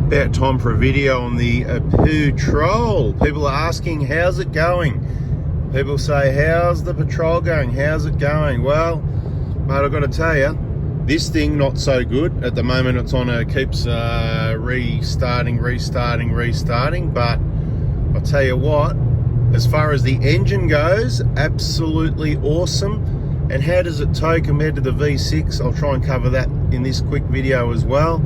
About time for a video on the Patrol. People are asking, how's it going? People say, how's the Patrol going? How's it going? Well, mate, I've got to tell you, this thing not so good. At the moment it's on keeps restarting, but I'll tell you what, as far as the engine goes, absolutely awesome. And how does it tow compared to the V6? I'll try and cover that in this quick video as well.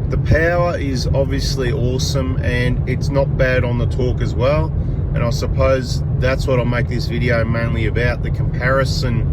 The power is obviously awesome and it's not bad on the torque as well. And I suppose that's what I'll make this video mainly about, the comparison,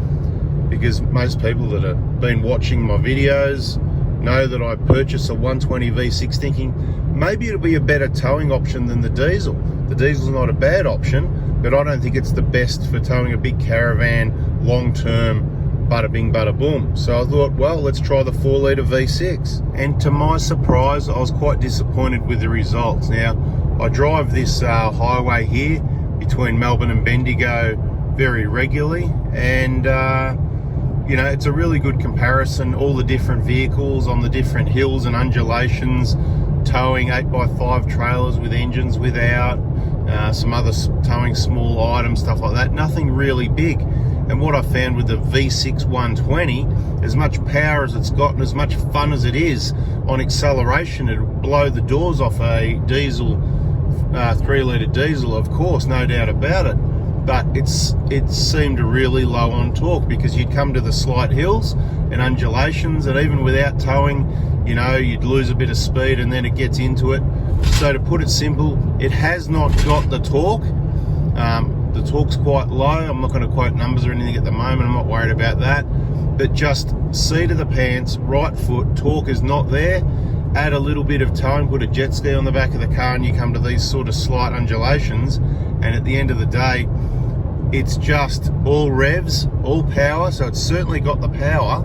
because most people that have been watching my videos know that I purchased a 120 V6 thinking maybe it'll be a better towing option than the diesel. The diesel's not a bad option, but I don't think it's the best for towing a big caravan long-term, bada bing, bada boom. So I thought, well, let's try the 4-litre V6. And to my surprise, I was quite disappointed with the results. Now, I drive this highway here between Melbourne and Bendigo very regularly, and you know, it's a really good comparison. All the different vehicles on the different hills and undulations, towing 8x5 trailers with engines without, some other towing small items, stuff like that. Nothing really big. And what I found with the V6 120, as much power as it's got and as much fun as it is on acceleration, it'll blow the doors off a diesel, 3-litre diesel, of course, no doubt about it. But it seemed really low on torque, because you'd come to the slight hills and undulations, and even without towing, you know, you'd lose a bit of speed and then it gets into it. So to put it simple, it has not got the torque. The torque's quite low. I'm not going to quote numbers or anything at the moment. I'm not worried about that. But just seat of the pants, right foot, torque is not there. Add a little bit of towing, put a jet ski on the back of the car, and you come to these sort of slight undulations. And at the end of the day, it's just all revs, all power. So it's certainly got the power,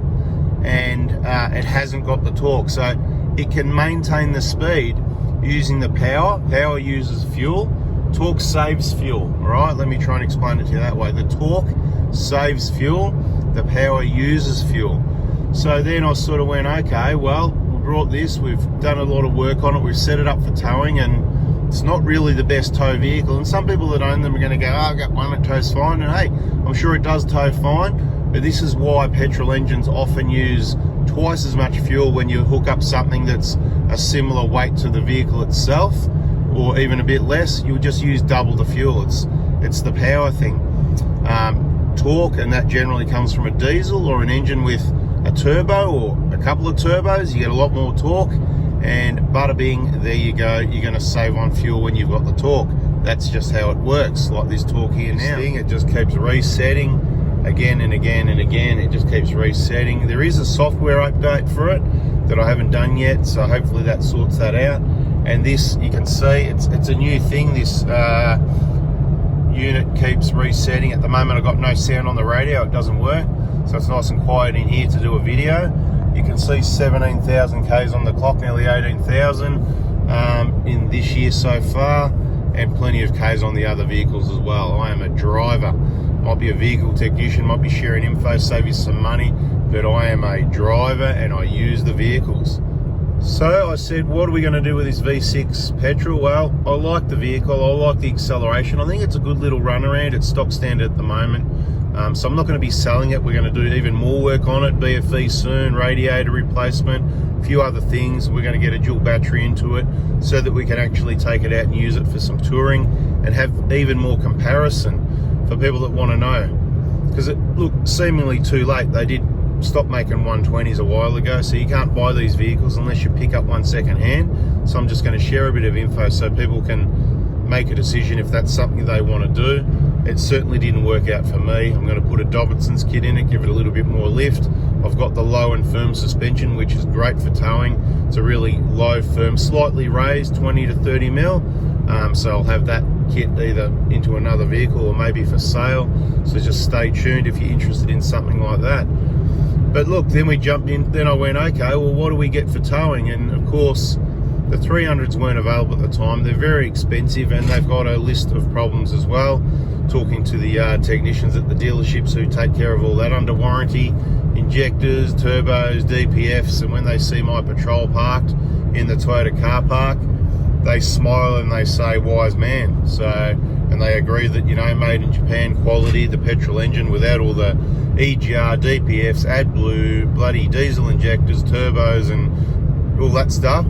and it hasn't got the torque. So it can maintain the speed using the power. Power uses fuel. Torque saves fuel, all right? Let me try and explain it to you that way. The torque saves fuel, the power uses fuel. So then I sort of went, okay, well, we brought this, we've done a lot of work on it, we've set it up for towing, and it's not really the best tow vehicle. And some people that own them are going to go, oh, I've got one that tows fine, and hey, I'm sure it does tow fine, but this is why petrol engines often use twice as much fuel when you hook up something that's a similar weight to the vehicle itself, or even a bit less. You'll just use double the fuel. It's the power thing. Torque, and that generally comes from a diesel or an engine with a turbo or a couple of turbos. You get a lot more torque, and bada bing, there you go. You're going to save on fuel when you've got the torque. That's just how it works. Like this torque here now, it just keeps resetting again and again and again. It just keeps resetting. There is a software update for it that I haven't done yet, so hopefully that sorts that out. And this, you can see, it's a new thing. This unit keeps resetting. At the moment I've got no sound on the radio, it doesn't work, so it's nice and quiet in here to do a video. You can see 17,000 Ks on the clock, nearly 18,000 in this year so far, and plenty of Ks on the other vehicles as well. I am a driver, might be a vehicle technician, might be sharing info, save you some money, but I am a driver and I use the vehicles. So I said, what are we going to do with this V6 petrol? Well, I like the vehicle, I like the acceleration. I think it's a good little run around. It's stock standard at the moment. So I'm not going to be selling it. We're going to do even more work on it, BFE soon, radiator replacement, a few other things. We're going to get a dual battery into it so that we can actually take it out and use it for some touring and have even more comparison for people that want to know. Because it looked seemingly too late. They did stop making 120s a while ago, so you can't buy these vehicles unless you pick up one second hand. So I'm just going to share a bit of info so people can make a decision if that's something they want to do. It certainly didn't work out for me. I'm going to put a Dobertson's kit in it, give it a little bit more lift. I've got the low and firm suspension, which is great for towing. It's a really low, firm, slightly raised 20 to 30 mil. So I'll have that kit either into another vehicle or maybe for sale. So just stay tuned if you're interested in something like that. But look, then we jumped in, then I went, okay, well, what do we get for towing? And of course, the 300s weren't available at the time. They're very expensive, and they've got a list of problems as well. Talking to the technicians at the dealerships who take care of all that under warranty, injectors, turbos, DPFs, and when they see my Patrol parked in the Toyota car park, they smile and they say, wise man. So, and they agree that, you know, made in Japan quality, the petrol engine without all the EGR, DPFs, AdBlue, bloody diesel injectors, turbos and all that stuff.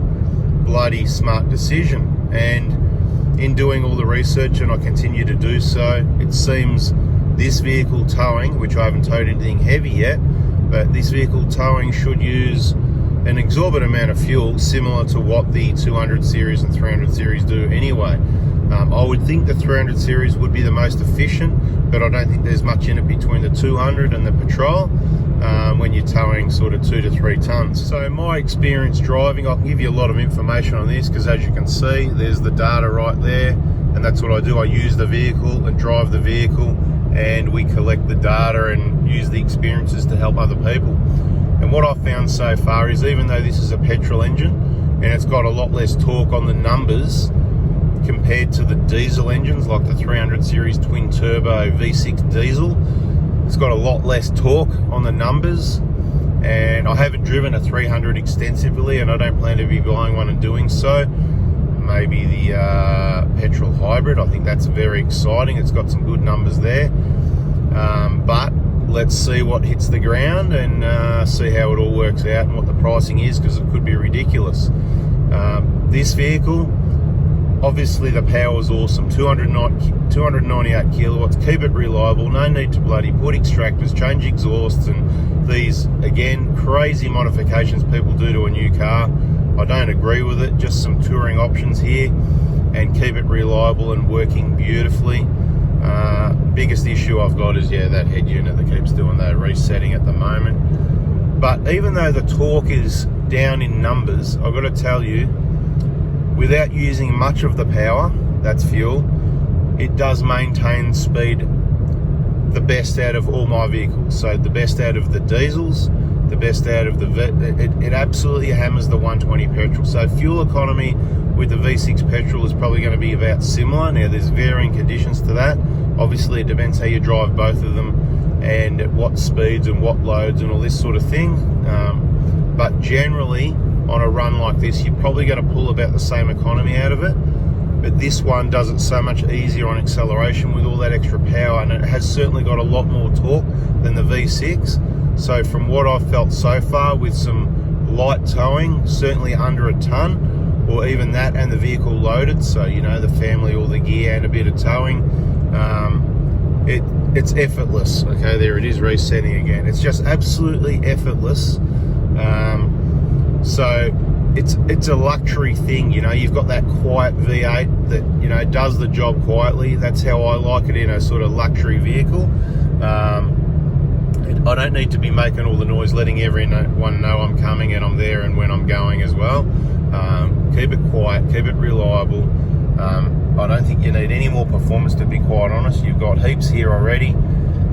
Bloody smart decision. And in doing all the research, and I continue to do so, it seems this vehicle towing, which I haven't towed anything heavy yet, but this vehicle towing should use an exorbitant amount of fuel, similar to what the 200 series and 300 series do anyway. I would think the 300 series would be the most efficient, but I don't think there's much in it between the 200 and the Patrol when you're towing sort of 2 to 3 tons. So my experience driving, I can give you a lot of information on this, because as you can see, there's the data right there, and that's what I do. I use the vehicle and drive the vehicle, and we collect the data and use the experiences to help other people. And what I've found so far is, even though this is a petrol engine and it's got a lot less torque on the numbers compared to the diesel engines like the 300 series twin turbo V6 diesel, it's got a lot less torque on the numbers. And I haven't driven a 300 extensively, and I don't plan to be buying one and doing so. Maybe the petrol hybrid, I think that's very exciting. It's got some good numbers there, but let's see what hits the ground and see how it all works out and what the pricing is, because it could be ridiculous. This vehicle, obviously the power is awesome, 298 kilowatts, keep it reliable, no need to bloody put extractors, change exhausts, and these, again, crazy modifications people do to a new car. I don't agree with it. Just some touring options here, and keep it reliable and working beautifully. Biggest issue I've got is, yeah, that head unit that keeps doing that resetting at the moment. But even though the torque is down in numbers, I've got to tell you, without using much of the power, that's fuel, it does maintain speed the best out of all my vehicles. So the best out of the diesels, the best out of it absolutely hammers the 120 petrol. So fuel economy with the V6 petrol is probably going to be about similar. Now there's varying conditions to that. Obviously it depends how you drive both of them and at what speeds and what loads and all this sort of thing. But generally on a run like this, you're probably going to pull about the same economy out of it. But this one does it so much easier on acceleration with all that extra power, and it has certainly got a lot more torque than the V6. So from what I've felt so far, with some light towing, certainly under a ton, or even that and the vehicle loaded, so you know, the family, all the gear and a bit of towing, it's effortless. Okay, there it is resetting again. It's just absolutely effortless. So it's a luxury thing, you know. You've got that quiet V8 that, you know, does the job quietly. That's how I like it in a sort of luxury vehicle. I don't need to be making all the noise, letting everyone know I'm coming and I'm there and when I'm going as well. Keep it quiet, keep it reliable. I don't think you need any more performance, to be quite honest. You've got heaps here already,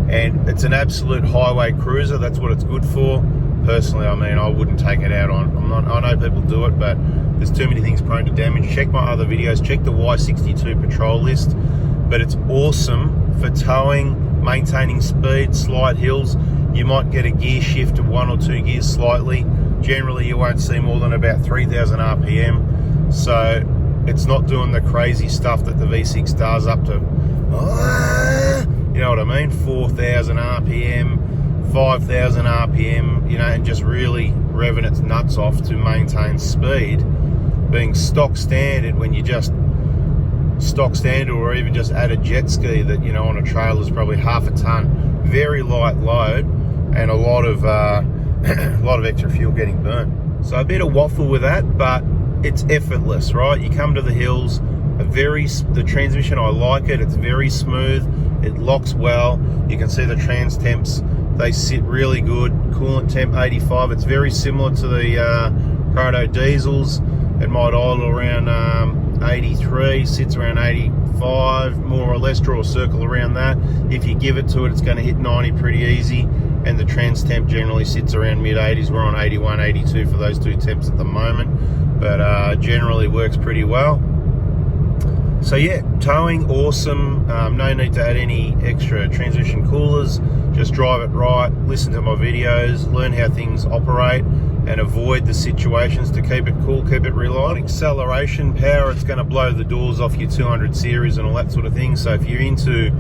and it's an absolute highway cruiser. That's what it's good for. Personally, I mean, I wouldn't take it out on. I know people do it, but there's too many things prone to damage. Check my other videos. Check the Y62 Patrol list. But it's awesome for towing, maintaining speed, slight hills. You might get a gear shift of 1 or 2 gears slightly. Generally, you won't see more than about 3,000 RPM. So it's not doing the crazy stuff that the V6 does, up to, you know what I mean, 4,000 RPM, 5,000 RPM, you know, and just really revving its nuts off to maintain speed. Being stock standard, when you just stock standard, or even just add a jet ski that, you know, on a trailer is probably half a ton, very light load, and a lot of extra fuel getting burnt. So a bit of waffle with that, but it's effortless, right? You come to the hills, the transmission, I like it. It's very smooth. It locks well. You can see the trans temps, they sit really good. Coolant temp 85. It's very similar to the Proto diesels. It might idle around 83, sits around 85, more or less. Draw a circle around that. If you give it to it, it's going to hit 90 pretty easy. And the trans temp generally sits around mid 80s. We're on 81, 82 for those two temps at the moment, but generally works pretty well. So yeah, towing awesome. No need to add any extra transmission coolers. Just drive it right, listen to my videos, learn how things operate, and avoid the situations to keep it cool, keep it reliable. Acceleration power, it's going to blow the doors off your 200 series and all that sort of thing. So if you're into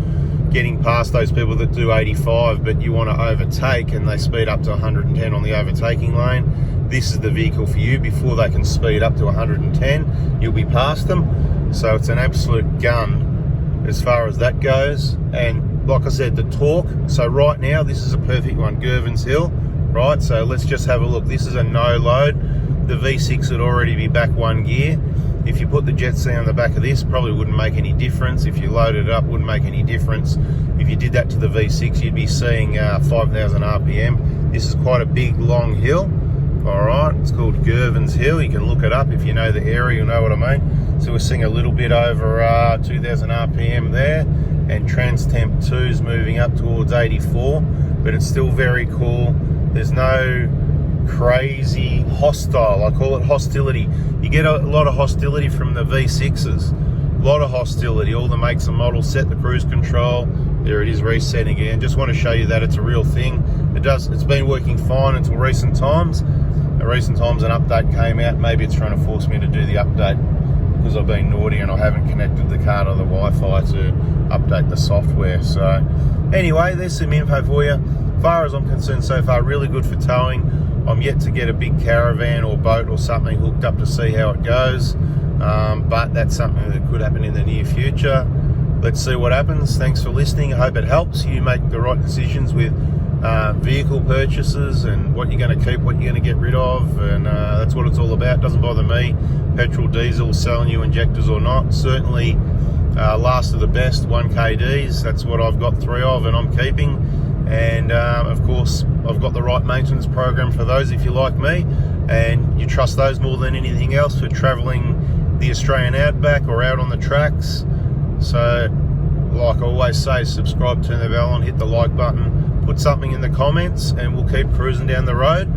getting past those people that do 85 but you want to overtake and they speed up to 110 on the overtaking lane, this is the vehicle for you. Before they can speed up to 110, you'll be past them. So it's an absolute gun as far as that goes. And like I said, the torque, so right now this is a perfect one, Girvins Hill, right? So let's just have a look. This is a no load. The V6 would already be back 1 gear. If you put the Jetsea on the back of this, probably wouldn't make any difference. If you loaded it up, wouldn't make any difference. If you did that to the V6, you'd be seeing 5,000 RPM. This is quite a big, long hill. All right, it's called Girvins Hill. You can look it up if you know the area, you'll know what I mean. So we're seeing a little bit over 2,000 RPM there, and Transtemp 2's moving up towards 84, but it's still very cool. There's no crazy hostile, I call it hostility. You get a lot of hostility from the V6s, a lot of hostility. All the makes and models set the cruise control. There it is, resetting again. Just want to show you that it's a real thing. It's been working fine until recent times. At recent times an update came out. Maybe it's trying to force me to do the update because I've been naughty and I haven't connected the car to the Wi-Fi to update the software. So anyway, there's some info for you. As far as I'm concerned so far, really good for towing. I'm yet to get a big caravan or boat or something hooked up to see how it goes, but that's something that could happen in the near future. Let's see what happens. Thanks for listening. I hope it helps you make the right decisions with vehicle purchases and what you're going to keep, what you're going to get rid of, and that's what it's all about. Doesn't bother me, petrol, diesel, selling you injectors or not. Certainly last of the best 1KDs, that's what I've got 3 of and I'm keeping. And of course I've got the right maintenance program for those if you like me, and you trust those more than anything else for travelling the Australian outback or out on the tracks. So like I always say, subscribe, turn the bell on, hit the like button, put something in the comments, and we'll keep cruising down the road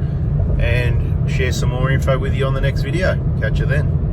and share some more info with you on the next video. Catch you then.